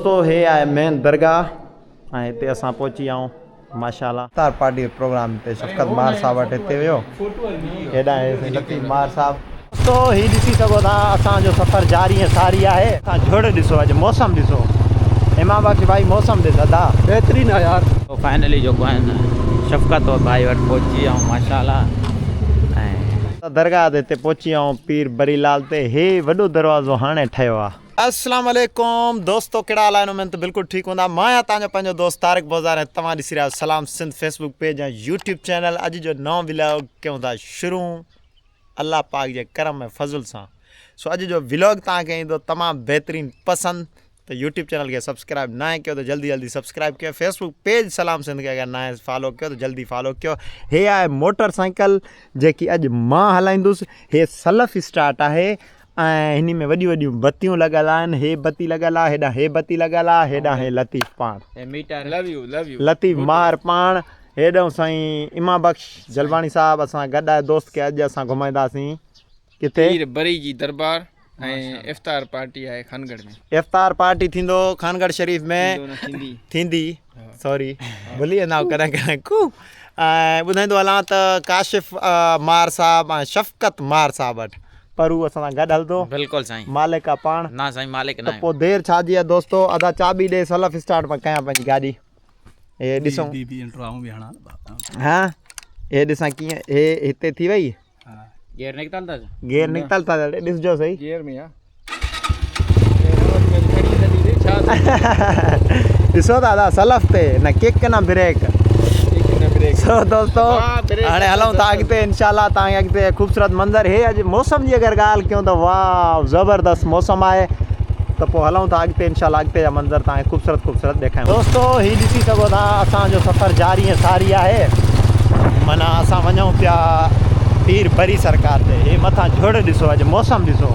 दोस्तों हे आहे मेन दरगाह ऐं हिते असां पहुची आऊं माशाल्लाह इफ्तार पार्टी प्रोग्राम ते शफ़क़त मार साहब वटि हिते वियो हेॾां हे लतीफ़ मार साहब। दोस्तों ही ॾिसी सघो था असांजो सफ़र जारी ऐं सारी आहे। असां झुड़ ॾिसो अॼु मौसम ॾिसो इमाम बख्श भाई मौसम ॾिस अदा बहितरीनु आहे यार। तो फाइनली जो है ना शफ़क़त और भाई वटि पहुची आऊं माशाल्लाह ऐं दरगाह ते हिते पहुची आऊं पीर बरीलाल ते हे वॾो दरवाज़ो हाणे ठहियो आहे। अस्सलाम वालेकुम दोस्तों कहिड़ा हाल आहिनि उमेद बिल्कुलु ठीकु हूंदा। मां आहियां तव्हांजो पंहिंजो दोस्त तारिक बाज़ार ऐं तव्हां ॾिसी रहिया सलाम सिंध फेसबुक पेज ऐं यूट्यूब चैनल। अॼु जो नओं व्लॉग कयूं था शुरू अल्लाह पाक जे करम ऐं फज़ुल सां। सो अॼु जो व्लॉग तव्हांखे ईंदो तमामु बहितरीनु पसंदि। तो यूट्यूब चैनल के सब्सक्राइब ना कयो तो जल्दी जल्दी सब्सक्राइब कयो। फेसबुक पेज सलाम सिंध के अगर ना फॉलो कयो तो जल्दी फॉलो कयो। हे आहे मोटरसाइकिल जेकी अॼु मां हलाईंदुसि। हे सलफ स्टार्ट आहे ऐं हिन में वॾियूं वॾियूं बत्तियूं लॻल आहिनि। हे बत्ती लॻल आहे हेॾां हे बत्ती लॻल आहे हेॾां हे लतीफ़ पाण लतीफ़ मार पाण हेॾो साईं इमाम बख्श जलवाणी साहब असां गॾु आहे दोस्त के अॼु असां घुमाईंदासीं किथे पीर बरी जी दरबार ऐं इफ्तार पार्टी आहे खानगढ़ में। इफ्तार पार्टी थींदो खानगढ़ शरीफ में थींदी सॉरी भुली वेंदा आहियूं कॾहिं कॾहिं कू ऐं ॿुधाईंदो हलां त काशिफ़ मार साहब ऐं शफ़क़त मार साहब वटि पर हू असां सां गॾु हलंदो बिल्कुलु साईं मालिक आहे पाण ना साईं मालिक त ना पोइ देरि छा जी आहे दोस्तो अदा चाबी ॾे सलफ स्टार्ट मां कयां पंहिंजी गाॾी। हे ॾिसूं हा हे ॾिसां कीअं हे हिते थी वई गेर निकतल था गेर निकितल था ॾिसजो सही गियर में आहे ॾिसो दादा सलफ ते न किक न ब्रेक। सो दोस्तों हाणे हलूं था अॻिते इंशाल्लाह तव्हांखे अॻिते ख़ूबसूरत मंज़र। हे अॼु मौसम जी अगरि ॻाल्हि कयूं त वाह ज़बरदस्त मौसम आहे त पोइ हलूं था अॻिते इंशाल्लाह अॻिते जा मंज़र तव्हांखे ख़ूबसूरत ॾेखारियूं। दोस्तो ही ॾिसी सघो था असांजो सफ़र जारी ऐं सारी आहे। माना असां वञूं पिया पीर बरी सरकार ते। हे मथां झुड़ ॾिसो अॼु मौसम ॾिसो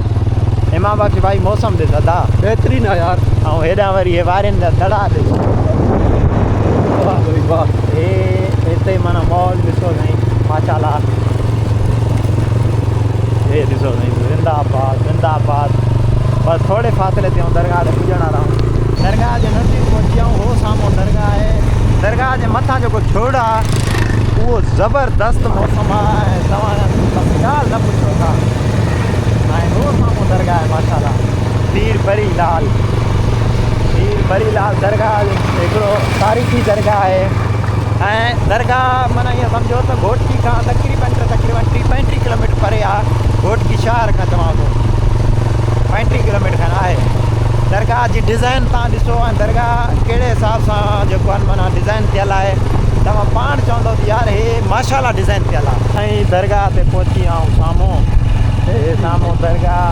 इमाम बख्श भाई मौसम ॾिस अदा बहितरीनु आहे यार। ऐं हेॾां वरी हे वारियुनि जा दड़ा ॾिसो हे हिते माना मॉल ॾिसो साईं माशाल्लाह। हे ॾिसो साईं जिंदाबाद जिंदाबाद। बस थोरे फ़ासिले ते दरगाह ते पुॼण वारा आहियूं। दरगाह जे नज़दीक पहुची आऊं हो साम्हूं दरगाह आहे। दरगाह जे मथां जेको झुड़ आहे उहो ज़बरदस्त मौसम आहे ऐं तव्हां ॻाल्हि न पुछो था। ऐं हो साम्हूं दरगाह आहे माशाल्लाह पीर बरी लाल दरगाह हिकिड़ो तारीख़ी दरगाह आहे। ऐं दरगाह माना ईअं सम्झो त घोटकी खां तक़रीबन 30-35 किलोमीटर परे आहे। घोटकी शहर खां चवां थो 35 किलोमीटर खनि आहे। दरगाह जी डिज़ाइन तव्हां ॾिसो ऐं दरगाह कहिड़े हिसाब सां जेको आहे माना डिज़ाइन थियल आहे तव्हां पाण चवंदव त यार हे माशाल्लाह डिज़ाइन थियल आहे। ऐं दरगाह ते पहुची आऊं साम्हूं हे साम्हूं दरगाह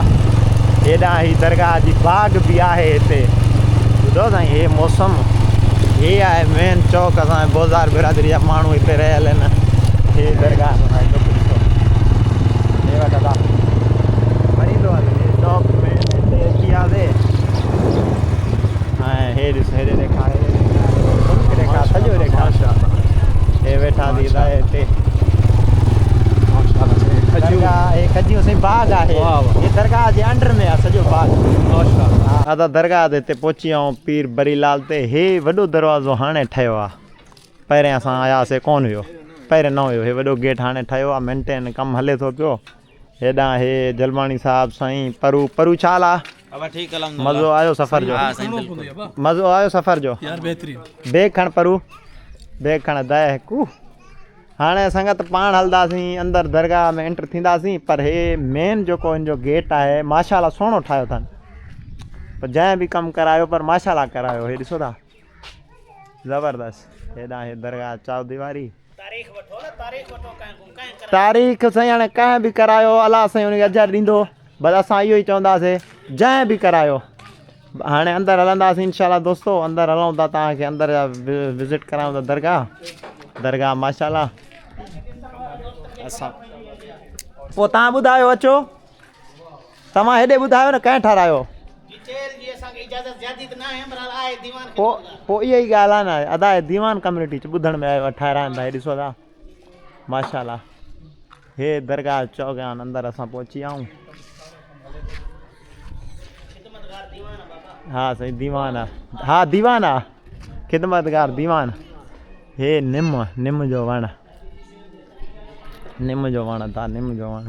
हेॾां ही दरगाह जी बाग बि आहे हिते ॿुधो साईं। हे मौसम हे आहे मेन चौक असांजे बोज़ार बिरादरी जा माण्हू हिते रहियल आहिनि। हे दरगाह हे वटि अदा वरींदो हले हे चौक में हिते अची वियासीं ऐं हे ॾिस हेॾे रेखा सॼो रेखा हे वेठा थी रहे हिते दरगाह हे खजियूं साईं बाग आहे। हे दरगाह जे अंडर में आहे सॼो बाग। अदा दरगाह ते हिते पहुची आऊं पीर बरीलाल ते। हे वॾो दरवाज़ो हाणे ठहियो आहे पहिरियों असां आयासीं कोन हुयो पहिरियों न हुयो। हे वॾो गेट हाणे ठहियो आहे मेंटेन कमु हले थो पियो। हेॾां हे जलवाणी साहब साईं परू छा हाल आहे मज़ो आयो सफ़र जो मज़ो आयो सफ़र जो बेग खण परू बेग खण दए हिकु। हाणे संगत पाण हलंदासीं अंदरि दरगाह में एंटर थींदासीं पर हे मेन जेको हिन जो गेट आहे माशाल्लाह सुहिणो ठाहियो अथनि पर जंहिं बि कमु करायो पर माशाल्लाह करायो। हे ॾिसो था ज़बरदस्त। हेॾां हे दरगाह चौदीवारी तारीख़ साईं हाणे कंहिं बि करायो अलाह साईं हुनखे अजर ॾींदो बसि असां इहो ई चवंदासीं जंहिं बि करायो। हाणे अंदरि हलंदासीं इंशाल्लाह दोस्तो अंदरि हलूं था तव्हांखे अंदरि जा विज़िट करायूं था दरगाह माशाल्लाह। असां पोइ तव्हां ॿुधायो अचो तव्हां हेॾे ॿुधायो न कंहिं ठारायो पोइ इहा ई ॻाल्हि आहे न अदा दीवान कम्यूनिटी ॿुधण में आयो ठाराइनि था। हे ॾिसो था माशाल्लाह। हे दरगाह चौक अंदरि असां पहुची आऊं हाँ सही दीवाना, हाँ दीवाना खिदमतगार दीवान। हे निम जो वण, निम जो वण था, निम जो वण।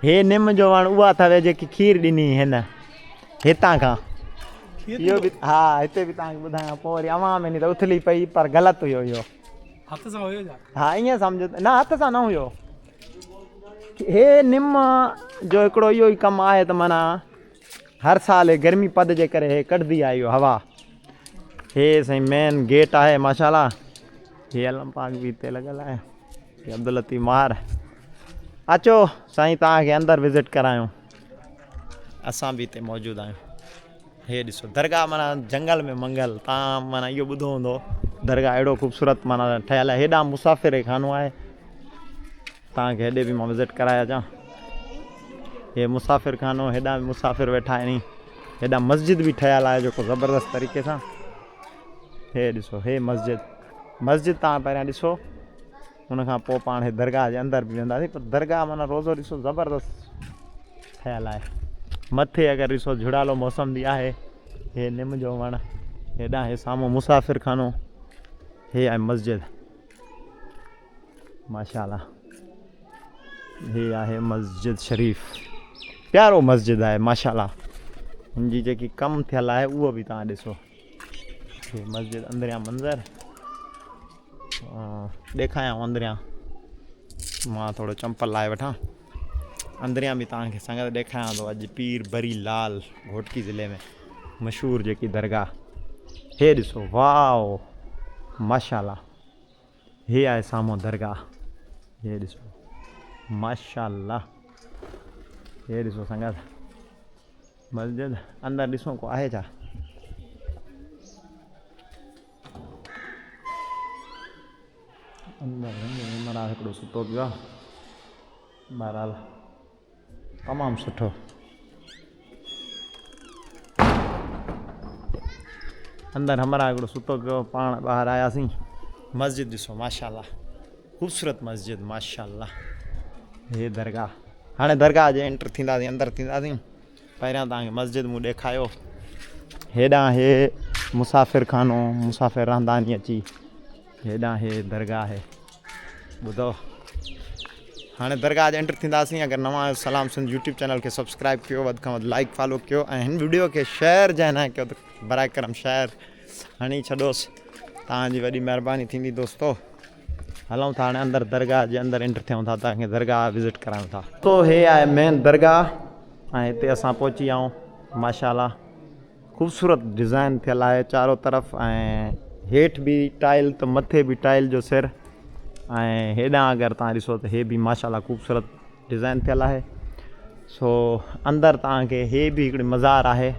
हे निम जो वण उहा अथव जेकी खीर ॾिनी हिन हितां खां। इहो बि हा हिते बि तव्हांखे ॿुधायां पोइ वरी अवां में त उथली पई पर ग़लति हुयो इहो। हथ सां हुयो छा? हाँ ईअं सम्झो न, हथ सां न हुयो। हे निम जो हिकिड़ो इहो ई कमु आहे त माना हर साल गर्मी पद जे करे हे कढंदी आहे इहो हवा। हे साईं मेन गेट आहे माशाल्लाह। हे अलम पाक बि हिते लॻल आहे। हे अब्दुल लतीफ़ मार। अचो साईं तव्हांखे अंदरि विज़िट करायूं, असां बि हिते मौजूदु आहियूं। हे ॾिसो दरगाह माना जंगल में मंगल, तव्हां माना इहो ॿुधो हूंदो दरगाह अहिड़ो ख़ूबसूरत माना ठहियलु आहे। हेॾां मुसाफ़िर खानो आहे, तव्हांखे हेॾे बि मां विज़िट कराए अचां। हे मुसाफ़िर खानो, हेॾां बि मुसाफ़िर वेठा आहिनि। हेॾां मस्जिद बि ठहियलु आहे जेको ज़बरदस्त तरीक़े सां। हे ॾिसो हे मस्जिद, मस्जिद तव्हां पहिरियां ॾिसो, हुनखां पोइ पाण हे दरगाह जे अंदरि बि वेंदासीं। पर दरगाह माना रोज़ो ॾिसो ज़बरदस्त ठहियलु आहे। मथे अगरि ॾिसो झुड़ालो मौसम बि आहे। हे निम जो वण, हेॾां हे साम्हूं मुसाफ़िर खानो, हे आहे मस्जिद माशाल्लाह। हे आहे मस्जिद शरीफ़, प्यारो मस्जिद आहे माशाल्लाह। हुनजी जेकी कमु थियलु आहे उहो बि तव्हां ॾिसो। हे मस्जिद अंदरियां मंज़र ॾेखारियांव। अंदरियां मां थोरो चंपल लाहे वठां, अंदरियां बि तव्हांखे संगत ॾेखारियां थो। अॼु पीर बरी लाल घोटकी ज़िले में मशहूरु जेकी दरगाह, हे ॾिसो वाओ माशाल्लाह। हे आहे साम्हूं दरगाह, हे ॾिसो माशाल्लाह। हे ॾिसो संगत मस्जिद अंदरि ॾिसो को आहे छा। अंदरि मरा हिकिड़ो सुतो पियो आहे, बहरहाल तमामु सुठो। अंदरि हमरा हिकिड़ो सुतो पियो, पाण ॿाहिरि आयासीं। मस्जिद ॾिसो माशाल्लाह, ख़ूबसूरत मस्जिद माशाल्लाह। हे दरगाह, हाणे दरगाह जे एंटर थींदासीं, अंदरि थींदासीं। पहिरियां तव्हांखे मस्जिद मूं ॾेखारियो। हेॾां हे मुसाफ़िर खानो, मुसाफ़िर रहंदा आहिनि अची। हेॾां हे दरगाह आहे, ॿुधो। हाणे दरगाह जे एंटर थींदासीं। अगरि नवां आहियो सलाम सिंध यूट्यूब चैनल खे सब्सक्राइब कयो, वधि खां वधि लाइक फॉलो कयो ऐं हिन वीडियो खे शेयर जंहिं न कयो त बराए करम शेयर हणी छॾोसि, तव्हांजी वॾी महिरबानी थींदी दोस्तो। हलूं था हाणे अंदरि दरगाह जे अंदरि एंटर थियूं था, तव्हांखे दरगाह विज़िट करायूं था। तो हे आहे मेन दरगाह ऐं हिते असां पहुची विया आहियूं माशाल्लाह। ख़ूबसूरत डिज़ाइन थियलु आहे चारो तरफ़, ऐं हेठि बि टाइल त मथे बि टाइल जो सिर। ऐं हेॾां अगरि तव्हां ॾिसो त हे बि माशाल्लाह ख़ूबसूरत डिज़ाइन थियलु आहे। सो अंदरि तव्हांखे हे बि हिकिड़ी मज़ार आहे,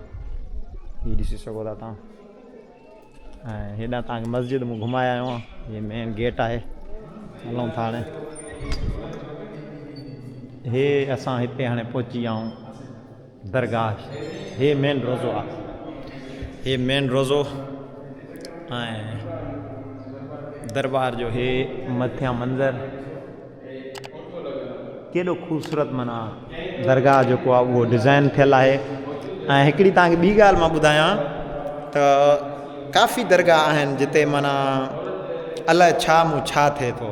हीअ ॾिसी सघो था तव्हां। ऐं हेॾां तव्हांखे मस्जिद मूं घुमाए आयो आहियां, हीअ मेन गेट आहे। हलूं था हाणे, हे असां हिते हाणे पहुची विया आहियूं दरगाह। हे मेन रोज़ो आहे, हे मेन रोज़ो ऐं दरबार जो हे मथियां मंज़र केॾो ख़ूबसूरत माना दरगाह जेको आहे उहो डिज़ाइन थियलु आहे। ऐं हिकिड़ी तव्हांखे ॿी ॻाल्हि मां ॿुधायां त काफ़ी दरगाह आहिनि जिते माना अलाए छा मूं छा थिए थो।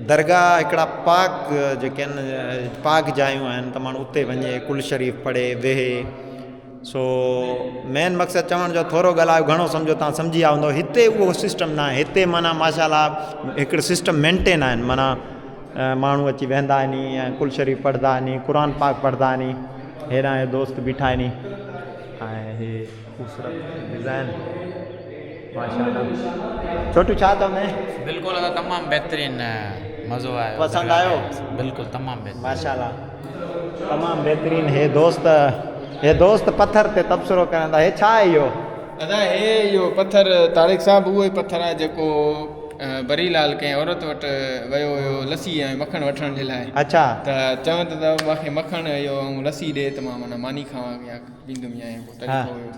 दरगाह हिकिड़ा पाक जेके आहिनि पाक जायूं आहिनि त माण्हू उते वञे कुल शरीफ़ पढ़े वेहे। सो मेन मक़सदु चवण जो थोरो ॻाल्हायो घणो सम्झो तव्हां सम्झी विया हूंदो। हिते उहो सिस्टम न आहे, हिते माना माशाल्लाह हिकिड़ो सिस्टम मेंटेन आहिनि। माना माण्हू अची वेंदा आहिनि ऐं कुल शरीफ़ पढ़ंदा आहिनि, क़ुर पाक पढ़ंदा आहिनि। हेॾां हे दोस्त बीठा आहिनि ऐं हे ख़ूबसूरत डिज़ाइन माशाल्लाह। छोटू छा चवंदे? बिल्कुलु तमामु बहितरीन मज़ो आयो, पसंदि आयो? बिल्कुलु तमामु बहितरीन माशाल्लाह तमामु बहितरीन। हे दोस्त पत्थर ते तबसरो करनि था। हे छा आहे इहो? दादा हे इहो पत्थर तारिक साहिबु उहो ई पत्थर आहे जेको बरी लाल कंहिं औरत वटि वियो हुयो लस्सी ऐं मखण वठण जे लाइ। अच्छा त चवनि त मूंखे मखण इहो ऐं लस्सी ॾे त मां माना मानी खावां या पींदुमि या पोइ तरीक़ो हुयो।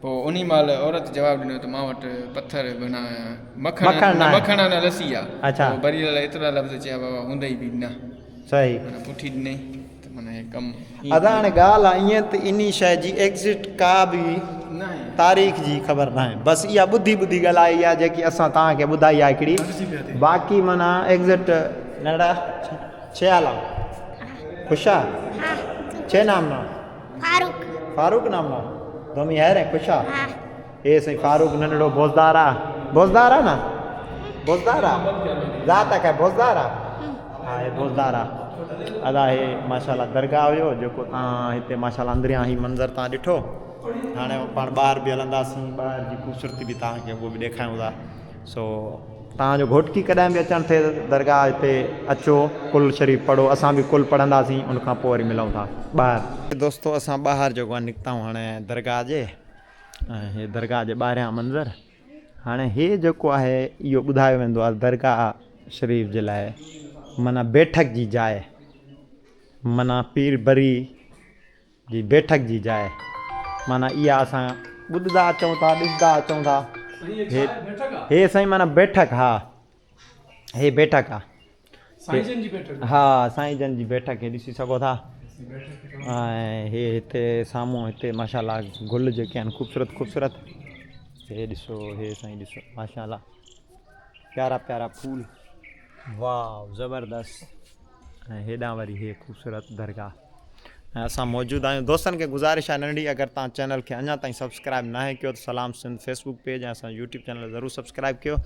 पोइ उन महिल औरत जवाबु ॾिनो त मां वटि पत्थर माना मखण न लस्सी आहे। अच्छा बरी लाल एतिरा लफ़्ज़ चया बाबा हूंदई बि न, सही माना पुठी ॾिनई त माना ऐं कमु अदा हाणे ॻाल्हि आहे ईअं त इन शइ जी एग्ज़िट का बि न आहे तारीख़ जी ख़बर न आहे, बसि इहा ॿुधी ॻाल्हि आहे जेकी असां तव्हांखे ॿुधाई आहे हिकिड़ी। बाक़ी माना एग्ज़िट नड़ा छे आला खुशा छे नाम ना फारूक फारूक नाम ना दोमी है रे खुशा हाँ ए सही फारूक नंढड़ो बोज़दार आहे न बोज़दार आहे ज़ात है बोज़दार आहे हाँ हे बोज़दार आहे। अदा हे माशाल्लाह दरगाह हुयो जेको तव्हां हिते माशाल्लाह अंदरियां ही मंज़र तव्हां ॾिठो। हाणे पाण ॿाहिरि बि हलंदासीं, ॿाहिरि जी ख़ूबसूरती बि तव्हांखे उहो बि ॾेखारियूं था। सो तव्हांजो घोटकी कॾहिं बि अचणु थिए दरगाह हिते अचो, कुल शरीफ़ पढ़ो, असां बि कुल पढ़ंदासीं, उनखां पोइ वरी मिलूं था ॿाहिरि। दोस्तो असां ॿाहिरि जेको आहे निकिताऊं हाणे दरगाह जे, ऐं हे दरगाह जे ॿाहिरियां मंज़र। हाणे हे जेको आहे इहो ॿुधायो वेंदो आहे दरगाह शरीफ़ जे लाइ माना बैठक जी जाइ, माना पीर बरी जी बैठक जी जाइ, माना इहा असां ॿुधंदा अचूं था, ॾिसंदा अचूं था। हे साईं माना बैठक, हा हे बैठक आहे, हा साईं जन जी बैठक हे ॾिसी सघो था। ऐं हे हिते साम्हूं हिते माशाल्लाह गुल जेके आहिनि ख़ूबसूरत हे ॾिसो, हे साईं ॾिसो माशाल्लाह प्यारा फूल, वाह ज़बरदस्त। ऐं हेॾां वरी हे ख़ूबसूरत दरगाह। ऐं असां मौजूदु आहियूं। दोस्तनि खे गुज़ारिश आहे नंढी, अगरि तव्हां चैनल खे अञा ताईं सब्सक्राइब न कयो त सलाम सिंध फेसबुक पेज ऐं असां यूट्यूब चैनल ज़रूरु सब्सक्राइब कयो।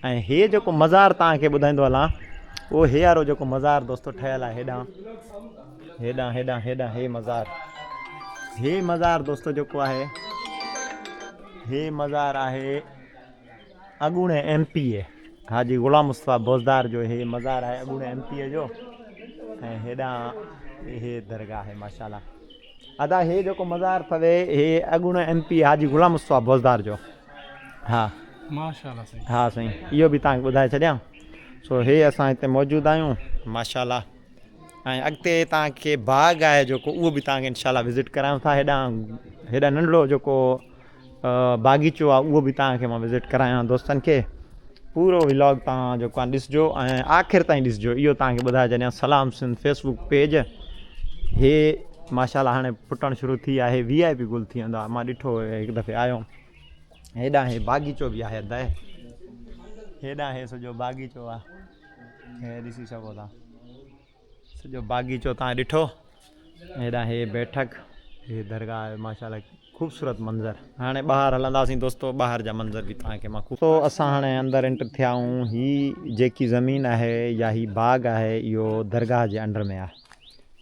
ऐं हे जेको मज़ार तव्हांखे ॿुधाईंदो हलां, उहो हे वारो जेको मज़ार दोस्तो ठहियलु आहे हेॾां हे मज़ार दोस्तो जेको आहे हे मज़ार आहे अॻूणे MP हाजी ग़ुलाम मुस्तफ़ा बोज़दार जो हे मज़ार आहे अॻूणे MP जो। ऐं हेॾां हे दरगाह आहे माशाल्लाह। अदा हे जेको मज़ार अथव हे अॻूणे MP हाजी ग़ुलाम मुस्तफ़ा बोज़दार जो, हा माशाल्लाह साईं, हा साईं इहो बि तव्हांखे ॿुधाए छॾियां। सो हे असां हिते मौजूदु आहियूं माशाल्लाह। ऐं अॻिते तव्हांखे बाग़ आहे जेको उहो बि तव्हांखे इंशाल्लाह विज़िट करायूं था। हेॾा नंढड़ो जेको बाग़ीचो आहे उहो बि तव्हांखे मां विज़िट करायां दोस्तनि खे। पूरो व्लॉग तव्हां जेको आहे ॾिसिजो ऐं आख़िर ताईं ॾिसिजो, इहो तव्हांखे ॿुधाए छॾियां। सलाम सिंध फेसबुक पेज हे माशाल्लाह हाणे फुटणु शुरू थी आहे, VIP गुल थी वेंदो आहे, मां ॾिठो हिकु दफ़े आयो। हेॾां हे बाग़ीचो बि आहे अदाए, हेॾां हे सॼो बाग़ीचो आहे, हे ॾिसी सघो था सॼो बाग़ीचो तव्हां ॾिठो। हेॾां हे बैठक, हे दरगाह माशाल्लाह ख़ूबसूरत मंज़र। हाणे ॿाहिरि हलंदासीं दोस्तो, ॿाहिरि जा मंज़र बि तव्हांखे मां तो असां हाणे अंदरि एंटर थिया आहियूं। ही जेकी ज़मीन आहे या ही बाग़ आहे इहो दरगाह जे अंडर में आहे।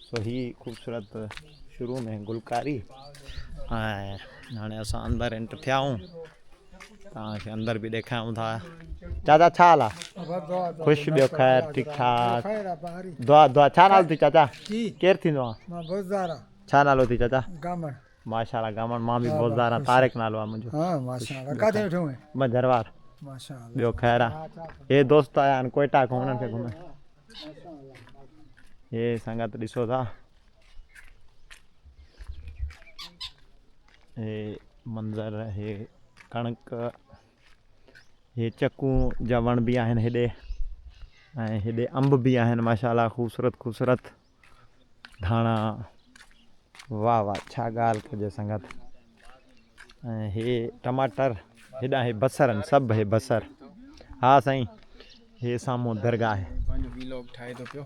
सो ही ख़ूबसूरत शुरू में गुलकारी। ऐं हाणे असां अंदरि एंटर थिया आहियूं, तव्हांखे अंदरि बि ॾेखारियूं था। चाचा छा हाल आहे? ख़ुशि ॿियो ख़ैरु ठीकु ठाक। दुआ छा नालो अथई चाचा? केरु थींदो आहे? छा नालो अथई चाचा? माशाल्लाह गामण, मां बि बोज़दार आहियां, तारिक नालो आहे मुंहिंजो। मां जरवार। ॿियो ख़ैरु आहे? हे दोस्त आया आहिनि कोयटा खां, हुननि खे घुमण। हे संगत ॾिसो था, हे मंज़र, हे कणक, हे चक्कू जा वण बि आहिनि हेॾे, ऐं हेॾे अंब बि आहिनि माशाल्लाह ख़ूबसूरत धाणा, वाह वाह छा ॻाल्हि कजे संगत। ऐं हे टमाटर, हेॾां हे बसर आहिनि सभु, हे बसर। हा साईं हे साम्हूं दरगाह आहे।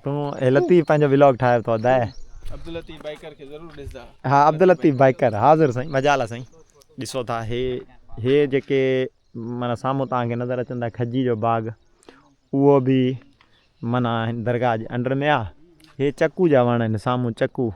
तूं हे लतीफ़ पंहिंजो व्लॉग ठाहियो थो अदाए? अब्दुल लतीफ़ बाइकर खे ज़रूरु ॾिसंदा। हा अब्दुल लतीफ़ बाइकर हाज़िर साईं, मजाल आहे साईं। ॾिसो था हे जेके माना साम्हूं तव्हांखे नज़र अचनि था खजी जो बाग़, उहो बि माना हिन दरगाह जे अंडर में आहे। हे चक्कू जा वण आहिनि साम्हूं, चक्कू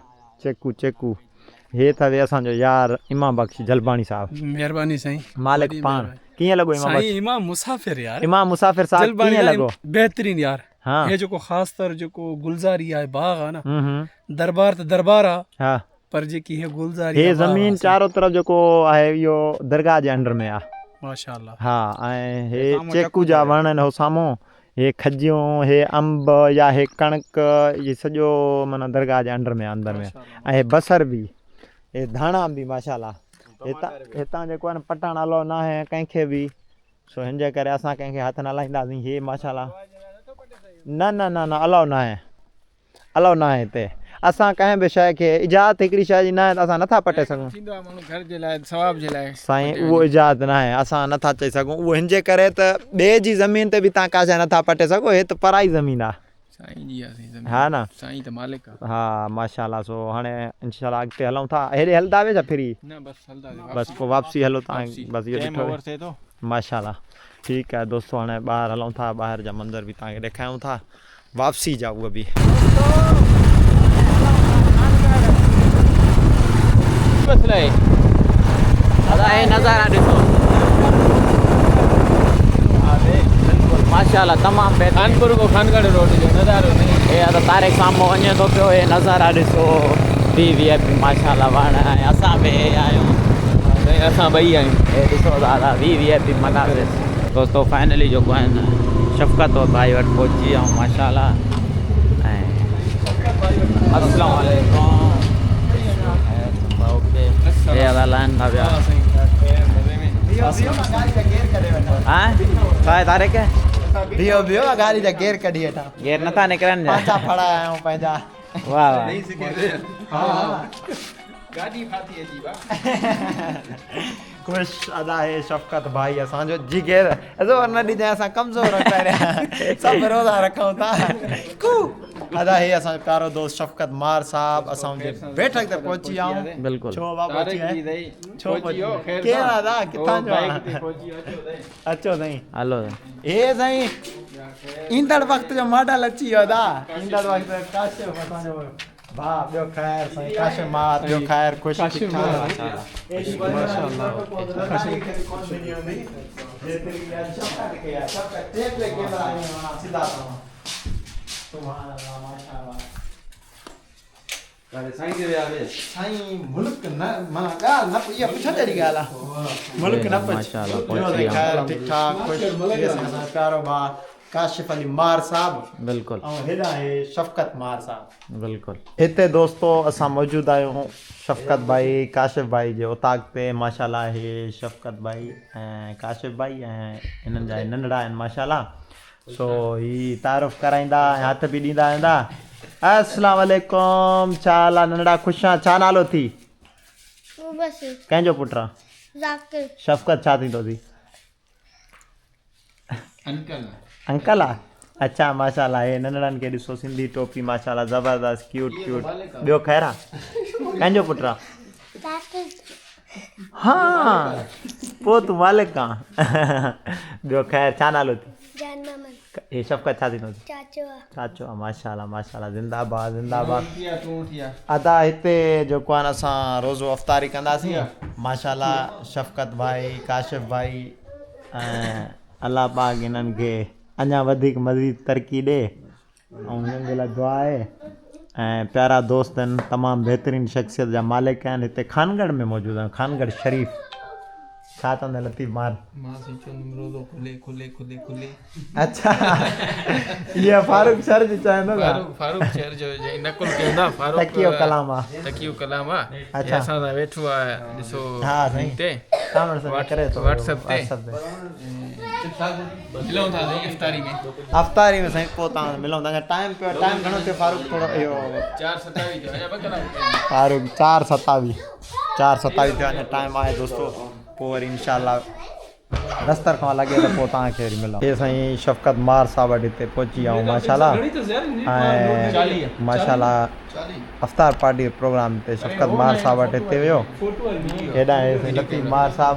हे अथव असांजो यार इमाम बख़्श जलबाणी साहिबु। महिरबानी साईं, मालिक पाण। कीअं लॻो इमाम बख़्श? इमाम मुसाफ़िर यार, इमाम मुसाफ़िर साहिबु कीअं लॻो? बेहतरीन यार। हाँ हे जेको ख़ासि तर जेको गुलज़ारी आहे बाग़ आहे न, दरबार त दरबार आहे, हा पर जेकी हे गुलज़ारी हे ज़मीन चारों तरफ़ जेको आहे इहो दरगाह जे अंडर में आहे माशाल्लाह। हा ऐं हे चेकू जा वण आहिनि हो साम्हूं, हे खजियूं, हे अंब या हे कणक, इहे सॼो माना दरगाह जे अंडर में अंदर में। ऐं हे बसर बि, हे धाणा बि माशाल्लाह। हितां जेको आहे न पटाण अलाउ न आहे कंहिंखे बि, सो हिन जे करे असां कंहिंखे हथु न लाहींदासीं। हे माशाल्लाह न अलाउ न आहे, हिते असां कंहिं बि शइ खे इजाज़त हिकिड़ी शइ जी न आहे त असां नथा पटे सघूं थींदो आहे माण्हू घर जे लाइ सवाब जे लाइ साईं उहो इजाज़त न आहे असां नथा चई सघूं उहो हिन जे करे त ॿिए जी ज़मीन ते बि तव्हां का शइ नथा पटे सघो हे त पराई ज़मीन आहे साईं जी आहे ज़मीन। हा न साईं त मालिक आहे। हा माशाल्लाह सो हाणे इंशाल्लाह अॻिते हलूं था हेॾे हलंदा वे छा फ्री न बसि हलंदा बस पोइ वापसी हलो तव्हां बस इहो टाइम ॾिठो ओवर थिए थो। माशाल्लाह ठीकु आहे दोस्तों हाणे ॿाहिरि हलूं था ॿाहिरि जा मंज़र बि तव्हांखे ॾेखारियूं था वापसी जा उहे बि नज़ारा ॾिसो माशाल्लाह तमामु बहितरीन कानपुर को खानगढ़ रोड जो नज़ारो नहीं हे त तारेक साम्हूं वञे थो पियो हे नज़ारा ॾिसो VIP माशाल्लाह वण ऐं असां बि हे आहियूं साईं असां ॿई आहियूं। हे ॾिसो दादा VIP मनाज़िर दोस्तों फाइनली जेको आहे न शफ़क़त और भाई वटि पहुची विया आहियूं माशाल्लाह ऐं अस्सलाम वालेकुम ओके हे ॻाल्हाइनि था पिया हा छा तारेक बियो बियो गाड़ी जा गेर कढी वेठा गेर नथा निकिरनि पंहिंजा फड़ा आहियूं पंहिंजा वाह वाह गाड़ी फाती अची बा खुश अदा है शफ़क़त भाई असांजो जिगर अज़ो न ॾिजां असां कमज़ोर रखिया सभु रोज़ा रखूं था अदा है असांजो प्यारो दोस्त शफ़क़त मार साहब असां उनजे बैठक ते पहुची विया आहियूं बिल्कुलु छो बाबा तारेक अची जी विया दई छो पहुची खैर केरु आहे दा किथां जो बाइक आहे? ते पहुची अचो दई अचो साईं हलो हे साईं ईंदड़ वक़्त जो मॉडल अची वियो दा ईंदड़ वक़्त काशिफ असांजो भा ॿियो ख़ैर साईं काशिफ मार ॿियो ख़ैर ख़ुशि ठीक ठाक साईं मुल्क न माना ॻाल्हि न इहा पुछण जहिड़ी ॻाल्हि आहे मुल्क न माशाल्लाह पहुची विया ख़ैर ठीक ठाक ख़ुशि असांजो प्यारो भा काशिफ अली मार साहब बिल्कुलु ऐं हेॾा आहे शफ़क़त मार साहब बिल्कुलु हिते दोस्तो असां मौजूदु आहियूं शफ़क़त भाई काशिफ भाई जे उताक ते माशाल्लाह हे शफ़क़त भाई ऐं काशिफ भाई ऐं हिननि जा नंढड़ा आहिनि माशाल्लाह सो ही तारुफ़ कराईंदा ऐं हथ बि ॾींदा वेंदा अस्सलाम वालेकुम छा हाल आहे नंढड़ा ख़ुशि आहे छा नालो थी बस कंहिंजो पुटु आहे जाकिर शफ़क़त छा थींदो थी अंकल अंकल आहे अच्छा माशाल्लाह हे नंढड़नि खे ॾिसो सिंधी टोपी माशाल्लाह ज़बरदस्त क्यूट क्यूट ॿियो ख़ैर आहे कंहिंजो पुटु आहे जाकिर हा पोइ तूं मालिक आहे ॿियो ख़ैर छा नालो थी जानमन हे शफ़क़त छा थींदो थी चाचो चाचो आहे माशाल्लाह माशाल्लाह ज़िंदाबाद ज़िंदाबाद थिया तूं थिया अदा हिते जेको आहे न असां रोज़ो अफ़्तारी कंदासीं माशाल्लाह शफ़क़त भाई काशिफ भाई ऐं अल्लाह पाक हिननि खे अञा वधीक मज़ीद तरक़ी ॾे ऐं हिननि जे लाइ दुआ आहे ऐं प्यारा दोस्त आहिनि तमामु बहितरीनु शख़्सियत जा मालिक आहिनि हिते खानगढ़ में मौजूदु आहिनि खानगढ़ शरीफ़ छा चवंदा लतीफ़ मार मां सोचो रोज़ो खुले खुले खुले खुले अच्छा इहा फारूक सर जी चवंदो फारूक शहर जो नकुल चवंदा फारूक तकियो कलाम आहे तकियो कलाम आहे अच्छा। असां सां वेठो आहे ॾिसो हा साईं ते करे थो WhatsApp ते। WhatsApp मिलूं था साईं इफ़्तारी में अफ़्तारी में साईं पोइ तव्हां मिलूं था टाइम पियो टाइम घणो थियो फारूक थोरो इहो 4:27 जो अञा 2 कलाक फारूक 4:27 थियो अञा टाइम आहे दोस्तो पोइ वरी इंशाल्लाह दस्तर खां लॻे त पोइ तव्हांखे वरी मिलूं हे साईं शफ़क़त मार साहब वटि हिते पहुची विया आहियूं माशाल्लाह ऐं माशाल्लाह अफ़्तार पार्टी जो प्रोग्राम हिते शफ़क़त मार साहब वटि हिते वियो हेॾा हे साईं लतीफ़ मार साहब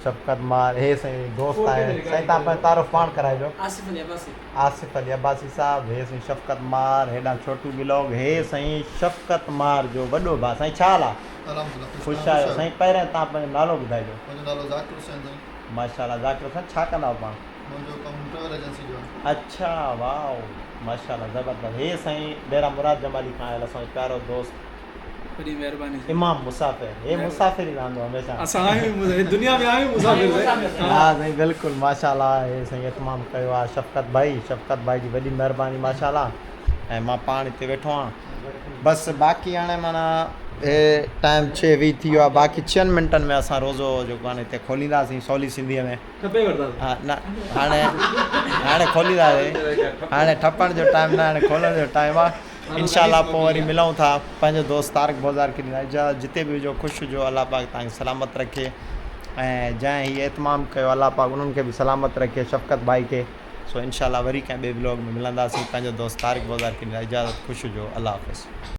शफ़क़त मार हे साईं दोस्त आहे साईं तव्हां पंहिंजो तारुफ़ पाण कराइजो आसिफ़ अली अब्बासी साहब हे साईं शफ़क़त मार हेॾा छोटू बिलोग हे साईं शफ़क़त मार जो वॾो भाउ साईं छा हाल आहे ख़ुशि आहियो साईं पहिरियों तव्हां पंहिंजो नालो ॿुधाइजो मुंहिंजो नालो ज़ाकिर हुसैन साईं माशाल्लाह ज़ाकिर साईं छा कंदा आहियो पाण मुंहिंजो कमु ट्रेवल एजेंसी जो आहे अच्छा वाह माशाल्लाह ज़बरदस्त हे साईं डेरा मुराद जमाली खां आयल असांजो प्यारो दोस्त बड़ी मेहरबानी इमाम मुसाफ़िर हे मुसाफ़िर ई रहंदो हमेशह असां आहियूं दुनिया में आहियूं मुसाफ़िर हा साईं बिल्कुलु माशाल्लाह हे साईं इतमाम कयो आहे शफ़क़त भाई जी वॾी महिरबानी माशाल्लाह ऐं मां पाण हिते वेठो आहियां बसि बाक़ी हाणे माना हे टाइम 6:20 थी वियो आहे बाक़ी 6 मिंटनि में असां रोज़ो जेको आहे हिते खोलींदासीं सवली सिंधीअ में हा न हाणे खोलींदासीं हाणे ठपण जो टाइम न हाणे खोलण जो टाइम आहे इंशाल्लाह पोइ वरी मिलूं था पंहिंजो दोस्त तारिक बाज़ार की इजाज़त जिते बि हुजो ख़ुशि हुजो अलाह पाक तव्हांखे सलामत रखे ऐं जंहिं हीअ एतमाम कयो अलाह पाक उन्हनि खे बि सलामत रखे शफ़क़त भाई खे सो इंशाल्लाह वरी कंहिं ॿिए ब्लॉग में मिलंदासीं पंहिंजो दोस्त तारिक बाज़ार की इजाज़त ख़ुशि हुजो अल्लाह हाफ़िज़